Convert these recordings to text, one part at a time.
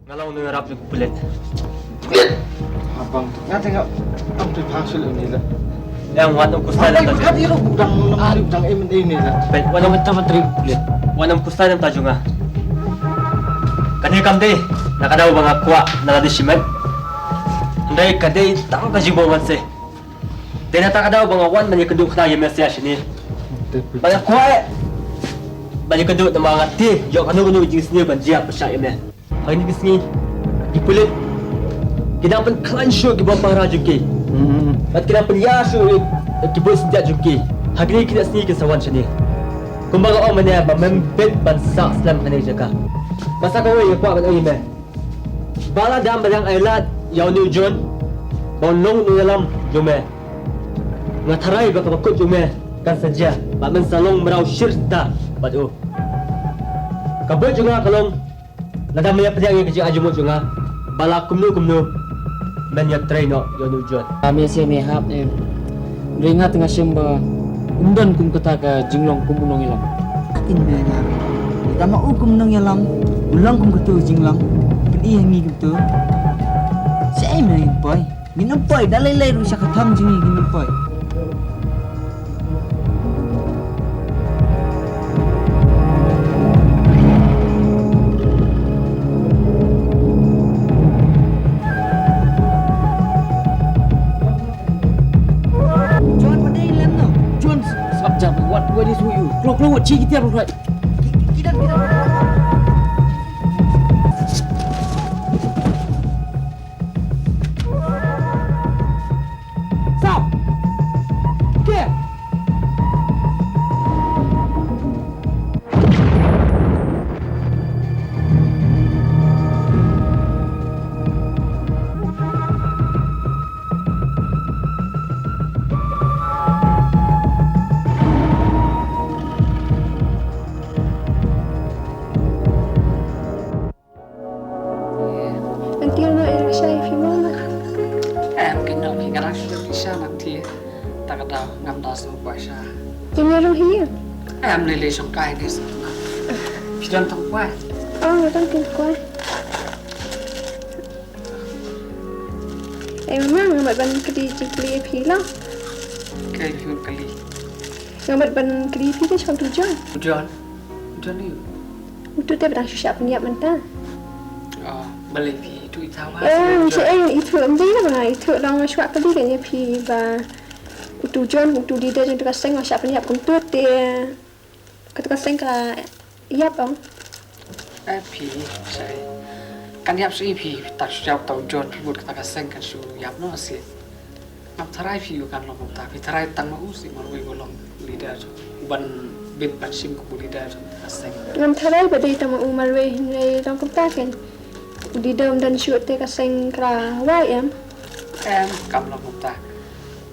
Ngalau nu rap yung kulit. Abang, nga tengok ang dipasul ini lah. Yang wanam kustan Ay, ng kan tajo. iro budang namari budang ini lah. Wanam tamatri kulit. Wanam kustan ng tajo nga. Kanil kam day, nakadaw mga kuwa na nadisimen. Hindi kaday tao ka jibo se. Dena takadaw mga wan man yakaduk na yung message ni. Banyak kuwa eh. Banyak kaduk na mga ti, yo kanu jing sini ban jiap pasya ime. Hari ni kesini dipulit. Kinapan klansyo giba para juki. At kinapan yasu giba sejak juki. Hari ni kita sini kesawan sini. Kumbaga o mana memembet bansa Islam kani jaga. Masa kau yang kuat kan ime. Bala dam badang ailat yau ni John. Bonlong ni dalam jume. Ngatarai baka bakut jume kan saja. Bamen salong merau syirta badu. Kabut juga kalong nada maya pediang yang kecil ajumut juga. Bala kumnu banyak trainer yau ni John. Kami si mehap ni. Ringat tengah semba undan kum kata ke jinglong kum unong ilang. Atin na nga. Kita mau kum nang yalam. Ulang kum ketu jinglang. Kini yang ni ketu. Saya main boy. Minum boy. Dalai rusak ketam jingi gini boy. John, pada ilam no. John, sabjak what is you? Keluar cik kita apa? Kita. Stop. Okay. Nanti ano era siya if you mama. Em kinh động thì cái đó sudah bisa nanti tak ada ngam das tu bahasa. Dinero hiya. Em lele songkai ni sana. Pidan tak kuat. Oh, natang tin ko. Memang ngamat ban kedi jikli pi lang. Kali fiur kali. Ngamat ban kedi pi ke chong tujuan. Ujan ni. Itu te berang susah penyiap mentah. Oh, balik pi tu itawa. Saya itu ambil lah mana itu lang suat kedi kan ya pi ba. Tujuan untuk di dalam dekat seng masih penyiap untuk te. Ketika seng ka iya bang. Pi saya. Kan yap si pi tak siap tahu John pun kata kaseng kan su yap no si. Ngap tarai pi kan long tak pi tarai tang mau si mau golong lidah ban bit ban sim ku lidah kaseng. Ngam tharai badai tama umar we hinai lang kumtaken. Di dalam dan shoot te kaseng kra wa em. Em kam long tak.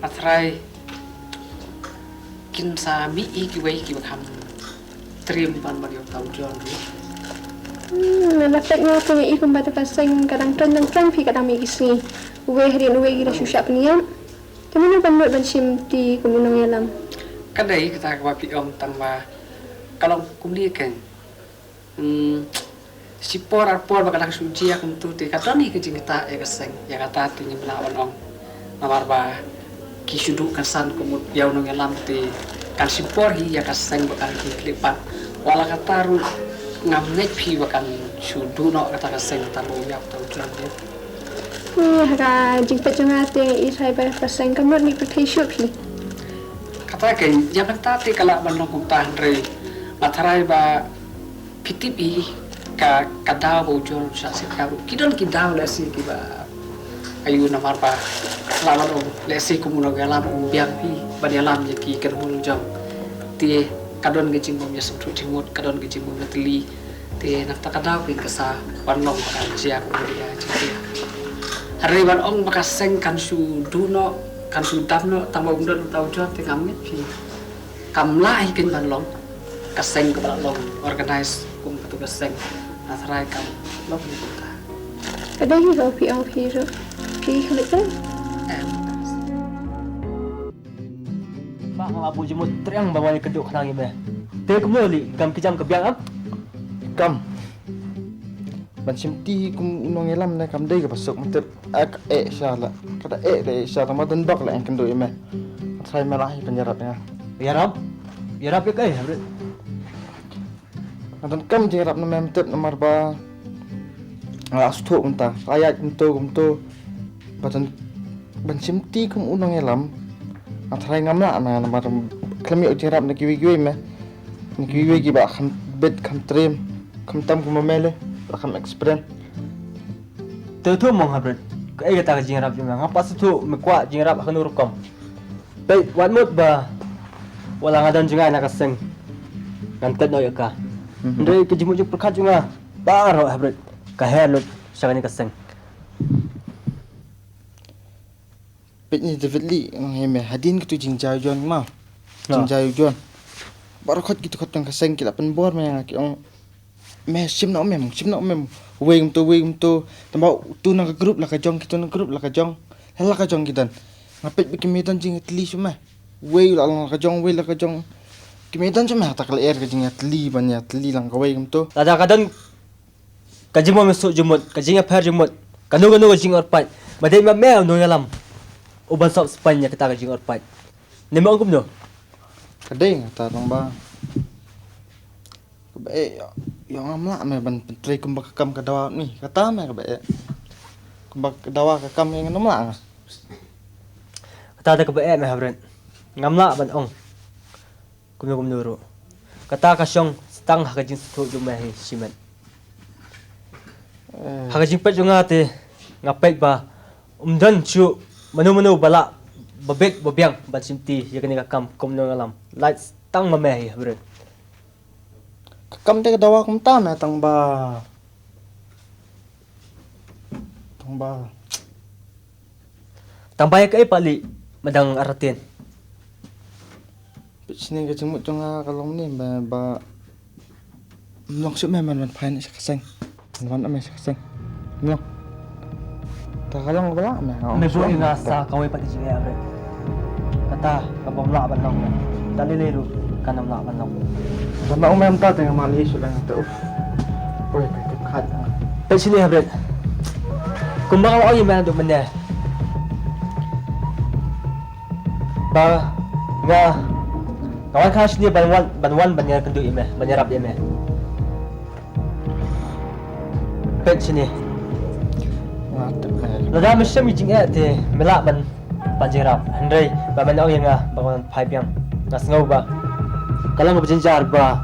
Atrai kin sa mi iki wei ki bakam trim ban ban yo tahu John ni. Nalapit nga po yung ikong bata kaseng kadang trend pi kadang may isi. Uwe harin uwe gira susya peniyam. Kami na banot ban sim ti kumunong yalam. Kadai kita ka pi om tamba kalau kumli kan. Si por bakal suci aku tu ti kata ni kecing kita ya kaseng ya kata ti ni melawan ong. Namar ba ki sudu kasan kumut yau nong yalam ti kan si por hi ya kaseng bakal ki klipat. Wala kata ru ngam nek pi bakal sudu no kata kaseng tamu yap tahu juan dia. Haka jingpet yung ate isay ba kaseng kamot ni patay shoot pi. Kata kan ya tati kala manong kumtahan re matarai ba pitipi ka kadaw bo jon sa sikaru kidon kidaw la si kiba ayu namar ba lawan o le si kumuno galam biang pi badialam ya ki kermul jam ti kadon gejing bom ya sumtu timut kadon gejing bom teli ti nak takadaw pin kasa wanong kan siak dia jadi hari ban ong makaseng kan su duno kan su damno tamo undon tau jon ti ngamit pi kamlai kin ban long kaseng ke long organize kum ketu kaseng nasarai kam long ni kita Kadang hilaw pi ang piro. Pi kulit kan? Pak ngabu jemut triang bawa ni keduk nang ime. Te kumuli kam kijam ke biang am. Kam. ban simti kum unong elam na kam dei ka pasok mtet ak shala kata de shala madan bak la kan do ime try malahi penjarap ya Yarap ya kay habret. madan kam jingrap na memtet nomor ba astu unta ayat kumto badan ban simti kum unong elam try ngamla na nomor klami jingrap na kiwi me kiwi ki ba kham bet kham trim kham tam kum mele kham experience Từ thu mong habret. Kay kata ka jingrap yung nga pas thu mekwa jingrap akan urukom. Bay wan mut ba wala nga dan junga nakaseng. Ngantet no yaka. Ndai ke jimu juk perkat junga. Baro habret. Ka helot sa kani kaseng. bet ni David Lee heme hadin kitu jingjau jon ma jingjau jon baru khot gitu khot tang kaseng kila pen bor me ki ong me sim no mem wei to tambah tu nang grup la ka jong kitu nang grup la ka jong hela ka jong kitan ngapet bi kimitan jing tli suma wei la ka jong kimitan suma tak la er ka jing tli banya tli lang ka wei to Lada kadan kajimo mesuk jumut, kajinga per jumut. Kanu jing orpat. Madai ma me no yalam. Uban sop spanya kita kajing orpat. Nemo angkum no. kadeng ta tong ba ka be yo ngamla me ban pentri kum ba kam ka dawa ni kata me ka be kum ba dawa ka kam yang namla Kata ada kebae me habren. Ngamla ban ong. Kum ro. Kata kasyong stang hakajing sukuk jumahi simen. Hakajing pet junga te ngapet ba umdan chu manu bala babek babiang ban simti yakani ka kam kum no ngalam. Light stang mamehi habren. kam te ka dawa kum ta me tang ba Tambaya ka pali madang aratin. sini ka jemut jonga kalong ni ba long su me man phain sa kaseng man ame sa kaseng no ta kalong bala me Me bro nga sa kaway pati siya habren. Kata kabamla ban nong. Dalilero kanam la ban nong. sama umem ta te mali su lang ta uf oi ka khat Pet sini habren. Kumbang awak yang mana tu benda. Ba nga kawan khas ni banwan banyak kendu ime banyarap ime. Pet sini. ngat me Lada mesem jing te melak ban banjarap. Hendai ba mana yang nga bangun paipiang. Nas ngau ba. Kalau berjenjar ba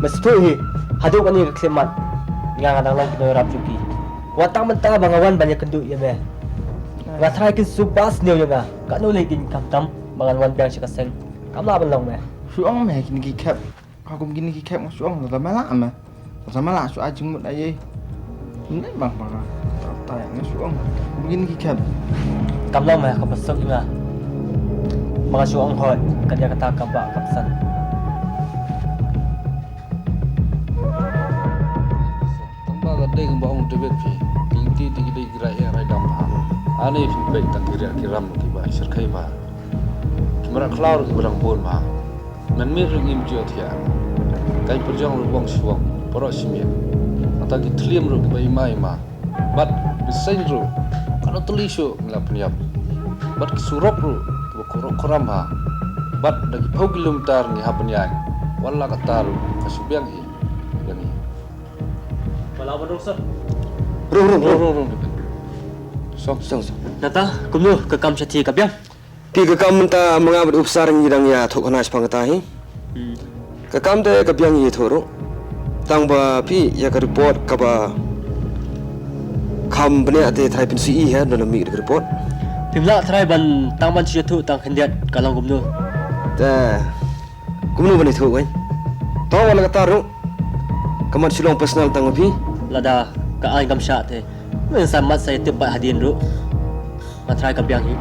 mestu hi hadu kan ni kesemat. Nga ngadang lang kinurap juki. Watang mentah bangawan banyak kendu ime. Nga try kin supas niu yang nga. Kanu legin kamtam bangan wan biang sikaseng. Kamla ban long me. su ong me kini ki kap aku begini ki kap su ong la mala me la mala su ajung mut aye ni bang bang ta ni su ong begini ki kap Kamla me kapasok nga. Mga suang hot kanya kata kaba kapsan. Tamba gadai kang baong David pi tingti tinggi gerai rai dam ha ane fi baik tak kira kiram ki ba serkai ba kimara klaur ki barang bon ma men mir ngim jio thia kai perjang ru bang suang poro simia ata ki tliam ru ki ba mai ma bat bisain ru kalau tulisho ngila penyap bat ki surok ru ki ba korok koram ha bat dagi pau kilometer ni ha penyai wala kataru kasubiang hi yani Wala ba rong sir? Rung. Sok. Nata kumnu ke kam sati kabyang. Pi kakam ta mengabut upsarang yidang ya thok hanas pangatahi. Kakam te kabyang yi thoro. Tang ba pi ya ka report ka ba kham bne ate thai pin si ha no mi report. Pimla try ban tangban siya tu tang hendiat kalang kumnu. Ta kumnu bani thok ai. Taw wala ka taro. Kamat silong personal tang pi. Lada ka ay kam sya te. Men samat saya tepat hadin ru. Matry kabyang hi.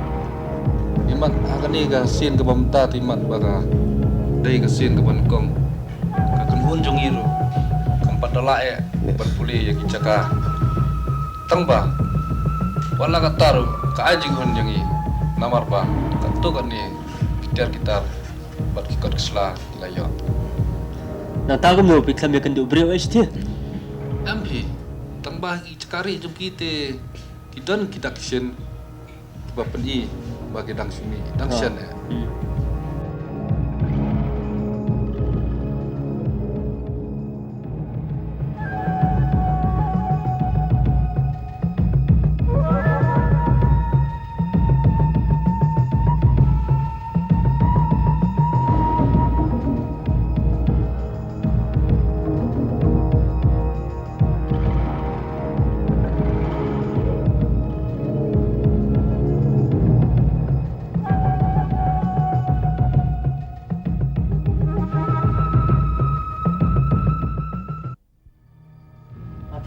Imat agani ga sin ka bamta timat baga dai ka sin ka ban kong ka kunhun jong iru kampat dala e ban puli ya kicaka tangba wala ka taru ka ajing hun jong i namar ba ka tu kan ni kitar bat kikot kesla layo Nata kumnu piklam ya kendu brio HT. MP tambah cekari jom kita kidan kita kisen tiba peni bagi dang sini dang sen ya.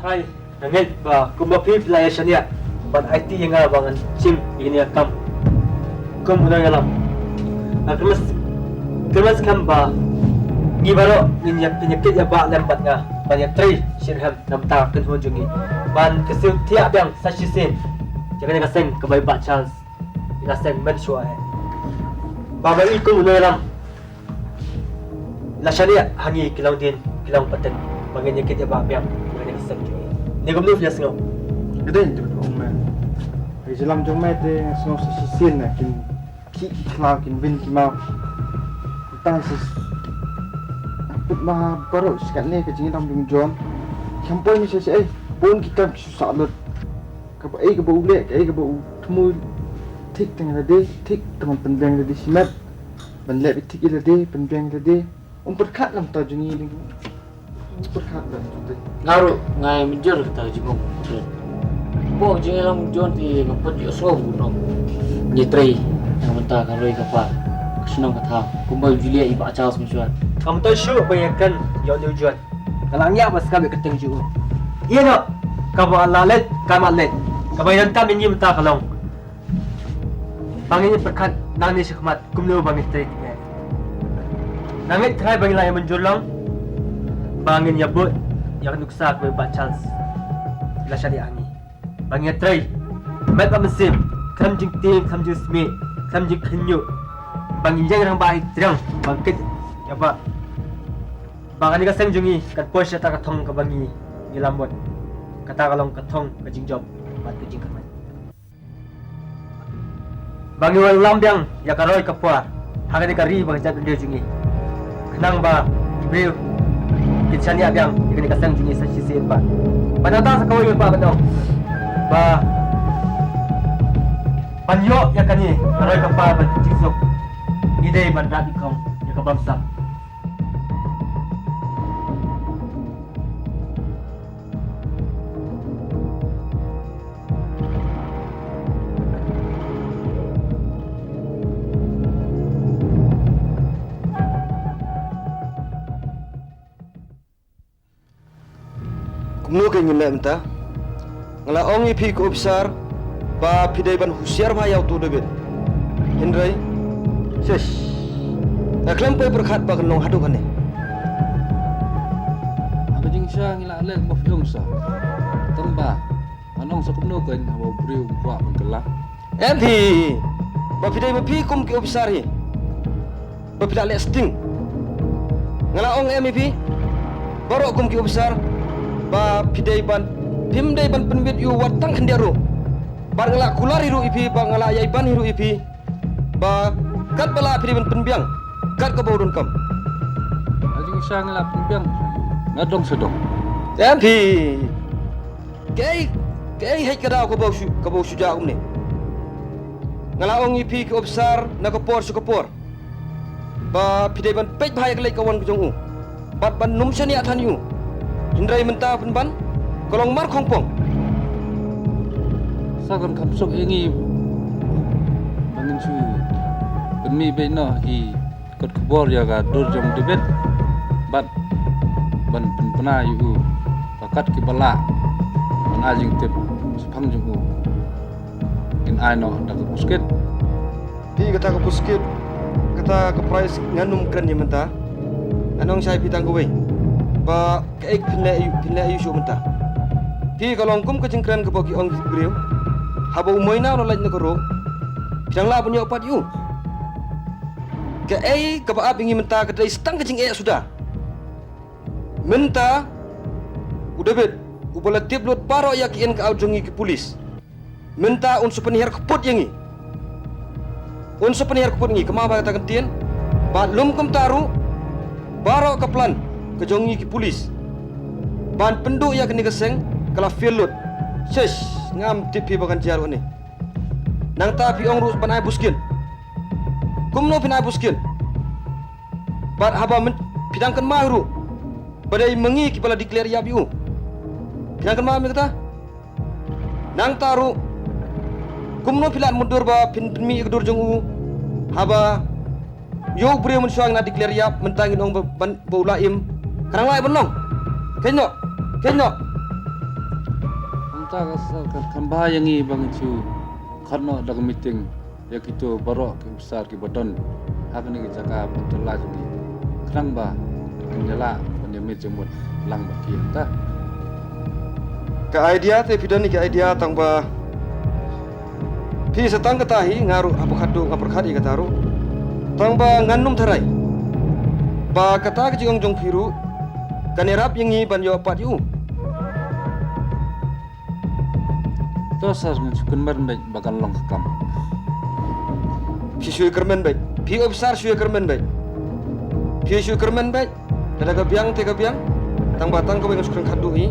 Hai, nangit ba kumbapi playa shania ban IT yang bangan sim ini kam kum udah ngalam kemas kam ba gibaro ini penyakit ya ba lembat nga banyak tri shirham nam ta kan hunjungi ban kesil tiap yang sasisin jangan ngaseng kebai ba chance ngaseng men shua ba ba ikum udah ngalam la shania hangi kilang din kilang paten bangin nyakit ya ba yang ni gum ni flas ngau Gede itu om. Islam jom mai te snow sisin na kin ki klau kin bin ki mau. Tang sis. Put ma baru sekat ni ke jing dam dum jon. Kampoi ni sai pun kita susah lut. Ka ba ai ka ba ule ka ai ka ba tmu tik teng la de tik teman penbeng la de simat. Ban le tik la de penbeng la de. Perkat lam ta jungi ni. Perkat lam tu. Ngaruh ngai menjer kita jenguk. Po jengelam jon ti ngapot yo so bunom. Nyetri yang mentah karoi kapal. Kesenang kata kumbal Julia iba Charles mensuat. kamu tahu syu bayangkan yo tujuan kalangnya bas kabe keteng ju iya no kamu alalet kamu alet kabayan kami ni mentah kalong bangin perkat nani syahmat kumno bangin trik nangit try bangin layan menjulang bangin yabut yang nuksa kwe ba chance la syariah ni bangin try mat ba mesim kam jing tim kam jing sme kam jing khenyu bangin jang rang ba trang bangkit ya ba bangani ka jungi kat posh ta ka thong ka bangi gilambot kata kalong ka thong ka jing job bat ka jing kaman bangi wal lambyang ya ka roy ka pwa hagani ka ri ba jat de jungi kenang ba ibreu kitchani abyang ikani ka jungi sa sisi ba panata sa kawai ba batong ba panyo ya kani ka roy ka pa ba jing sok ide ban rat ikong ya ka bamsa. Kumno ke ngina mta ngala ongi pi ko besar ba pidai ban husiar ba yau tu debet hindrai ses aklam pe berkhat ba kanong hadu kane Aku jing sya ngila lek mo fiong sa tamba anong sa kumno kan hawa briu kwa mengkelah MP ba pidai ma pi kum ke besar hi ba pidai lek sting ngala ong MP baru kum ke besar ba pidai ban pimdai ban penbit yu watang kendiaru bar ngala kulari ru ipi ba ngala yai ban hiru ipi ba kat bala pidai ban penbiang kat ka baurun kam Ajing sya ngila pembiang ngadong sedong MP kei hai kada ko bau suja umne ngala ong ipi ke besar na ko por su ko por ba pidai ban pej bahaya kelai kawan ku jong u bat ban num shani athan yu hindrai mentah penban kolong mar kongpong sakan kapsok ingi bangin su demi beno hi kot kebor ya ga dur jong debet bat ban pena yu pakat ki bala ban ajing tip sepang jong in aino da ko pusket di kata ke puskit kata ke price nganum kren ya mentah anong sai pitang ko we ba kaik pinla yu syu mentah pi kalong kum ke jengkran ke bagi ong griu haba umoina no laj negoro bidang la punya opat yu ke ke ba ingin mentah ke dai stang ke jing sudah mentah udah bet ubala tip lut baro yak in ka aujungi ke polis. Minta unsu penihar keput yangi. Unsu penihar keput ngi kema ba ta kentien. Ba lum kum taru baro ka plan ke jongi ke polis. Ban penduk yak ni keseng kala filut. Sesh ngam tipi bagan jaru ni. Nang ta pi ong rus panai buskin. Kumno pinai buskin. Bat haba pidangkan mahru. Badai mengi kepala declare ya biu. Pidangkan mahru kata. Nang taru kumno pilat mundur ba pinmi kedur jongu. Haba yo bre mun suang na declare ya mentangin ong baulaim. Karang lai benong. Kenyo. Amta kasal kan bayangi bang cu karno dag meeting ya kita barok ke besar ke badan hakni ke jaka betul lagi kerang ba menjala penyemit jemut lang baki ta Ke idea te pidan ni ke idea tang ba pi setang ketahi ngaru apa khadu ngapur khadi kataru tang ba ngannum tharai ba kata ke jong jong phiru kanerap yengi ban yo pat yu to sar ngan sukun mar baik bakal long kam pi shui kermen baik pi obsar shui kermen baik pi shui kermen baik dada ka biang te ka biang tang batang ko bengus kren khadu hi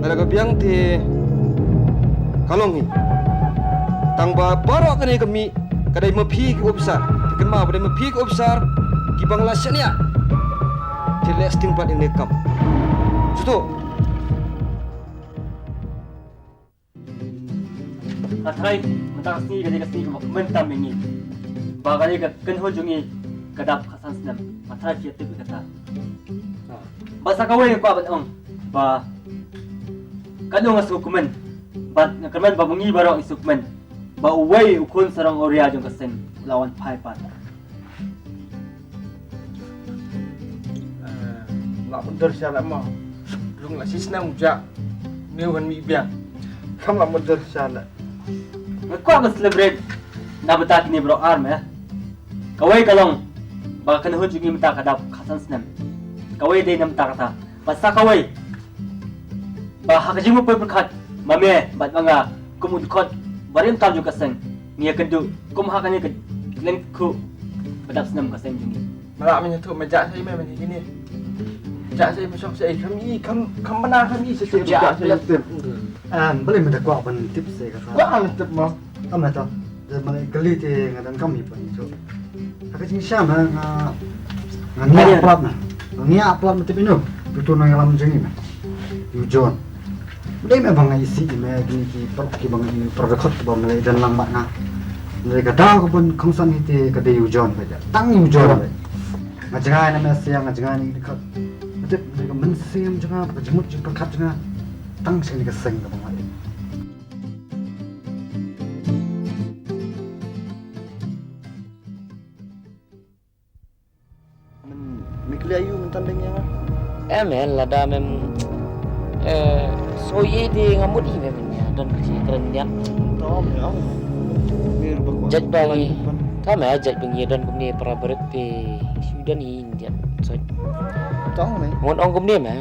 dada ka biang te kalong hi tang ba baro kene kami kadai me pi ki obsar ken ma badai me pi ki obsar ki bangla senia te lasting pat in kam suto Katrai mentang sini kadai kasih mentam ini. Bagani ka kenho jungi kadap khasan senam. Matrai fiat tu kata. Basa kawai ko aban ong. Ba kadong asukumen. Ba kerman ba mengi barang isukumen. Ba uwai ukun sarang oria jong kaseng lawan pai pat. Lạ một đợt xa lắm mà Lúc là xí snang dạ Nếu gần bị biang Không là một đợt xa lạ Ko akan celebrate na betak ni bro arm ya. Kawai kalong ba kenho jungi menta kadap khasan senam. Kawai dei nam ta kata. Basa kawai ba hakajimu pe berkat mame bat manga kumud khot barim tam ju kaseng. Nia kendu kum hakani ke leng ku badap senam kaseng jungi. Mà lạ mình thử mà dạ thấy mẹ mình thì cái này Dạ thấy mà xong sẽ không bana không sẽ sẽ dạ thấy tìm boleh minta kuah ban tips saya kata. Quá là tập mà Kami tahu, jadi kali itu ngadan kami pun itu. Aku cing siapa ngania upload na, ngania upload mesti pinu, itu nang alam jengi na, John. Dia memang ngai isi, memang gini ki bang ini produk bang mulai dan lang mak na. Mereka tahu pun kongsan itu kedai John saja, tang John. Ngajangan nama siang ngajangan ini dekat. Jadi mereka mensiam jangan, berjemut berkat jangan, tang sini keseng ke bang ini. Mikli ayu mentanding yang Emel lada mem soye di ngamut i memnya dan kecil keren dia. Tom ya Mir bakwan Jaj bagi kami ajak bengi dan kumni para berarti Sudan India. So Tom này muốn ông kumni mà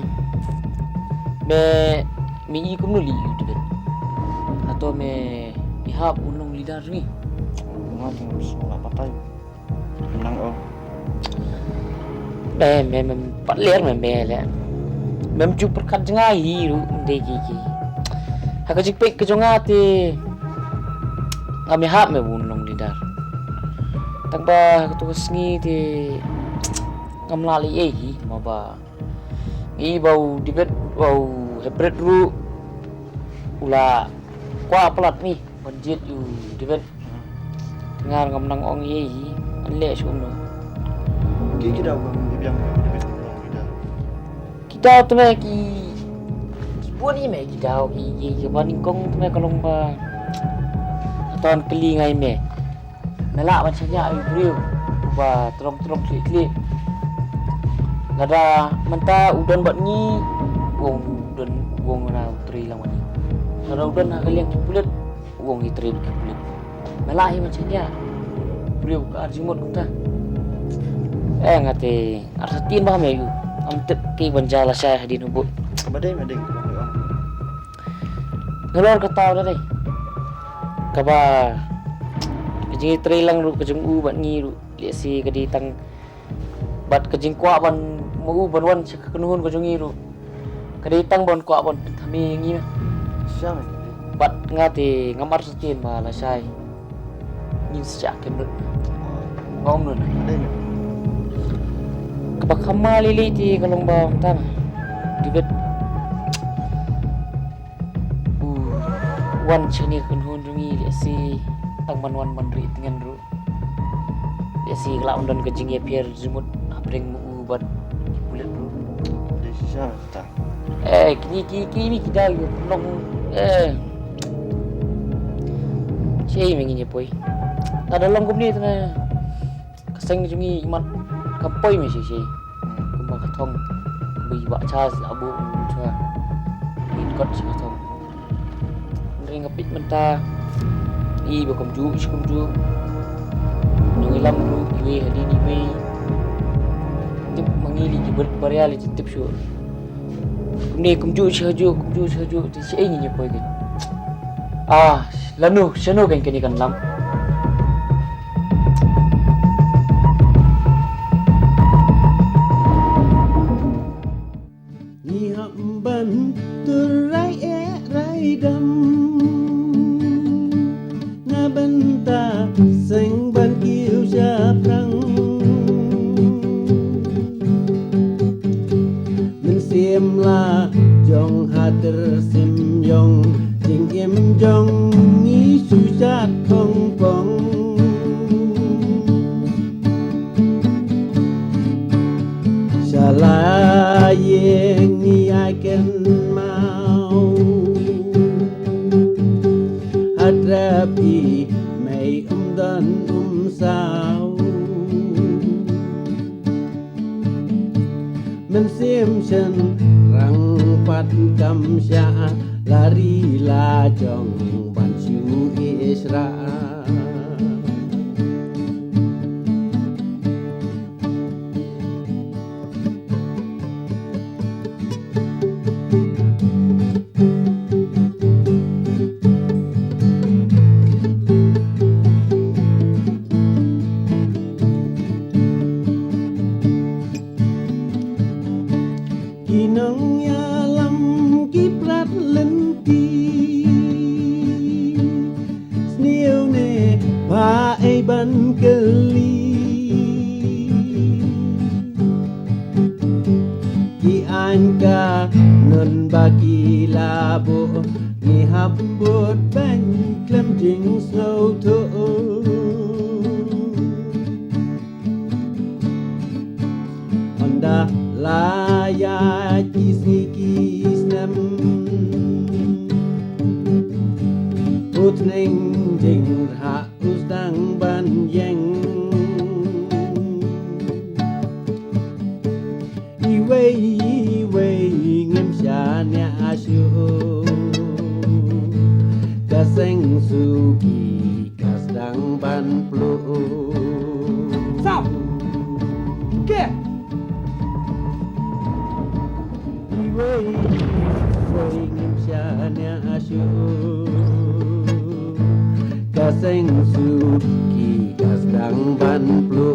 me mi i kumnu li tu ben. Atau me ihap unong lidar ni. Ngomong semua apa tay Menang oh Mem pat ler mem le. Mem ju perkat jenga hiru de ki. Haka jik pe ke jonga ti ngami hap me unong lidar. Tangba tu sngi ti ngam lali e hi ma ba. I bau dibet bau hebret ru ula kwa plat mi banjit yu dibet. Dengar ngam nang ong ye hi anle sumno. Kiki dah bang dibiang Kita tu me ki buat ni me kita ki baning kong tu me kalong ba ton keli ngai me melak macam nya ai brio ba tolong klik nada menta udan bat ni wong na utri lang ni nada udan ha kalian kipulet wong itri kipulet melak hi macam nya brio ka arjimot kita ngate arsatin ba me yu am tek ki banjala saya hadin hubut Badai mading ngelor ka tao dai ka ba kajing tre lang ru kajing u ban ngi ru le si ka di tang bat kajing kwa ban mu ban wan si ka nuhun kajing ngi ru ka di tang ban kwa ban thami ngi Siapa? bat ngati ngamar setin ma la sai nhìn syak kem nut ngom nun Ada. kapag kamalili ti kalong ba tang dibet wan chani kun hun rungi le si tang man wan man ri tengen ru le si kala undon ke jing ye pier jumut apreng mu ubat bulet ru Siapa? kini kita yo nong cei mengi nye poi ada long kum ni tana kaseng ni jungi iman kapoi me si kumba ka thong bi ba cha abu chua in kot cha thong ring apit menta i ba kum ju nungi lam ru iwe hadi ni me tip mangili ki bariali tip shu ni kum ju ti si ni nye poi ke lanu shanu kan kini kan lam ni hamban turai rai dam na banta seng ban kiu sha prang min sim la jong hater sim yong jing em jong ni su sat kong kong shala yeng ni I can mau hadapi mei dan sao men sim chen rang pat kam sha lari la jong ban chu isra kinong yalam kiprat lenti sniu ne ba ai ban keli ki anka non baki labo ni hambut ban klem jing snow to onda la ya kisni nam utning jing ha usdang ban yeng iwe ngem sha nya ashu kaseng suki kasdang ban plu sao ke Wei ngim sha nya ashu kaseng suki kasdang ban plu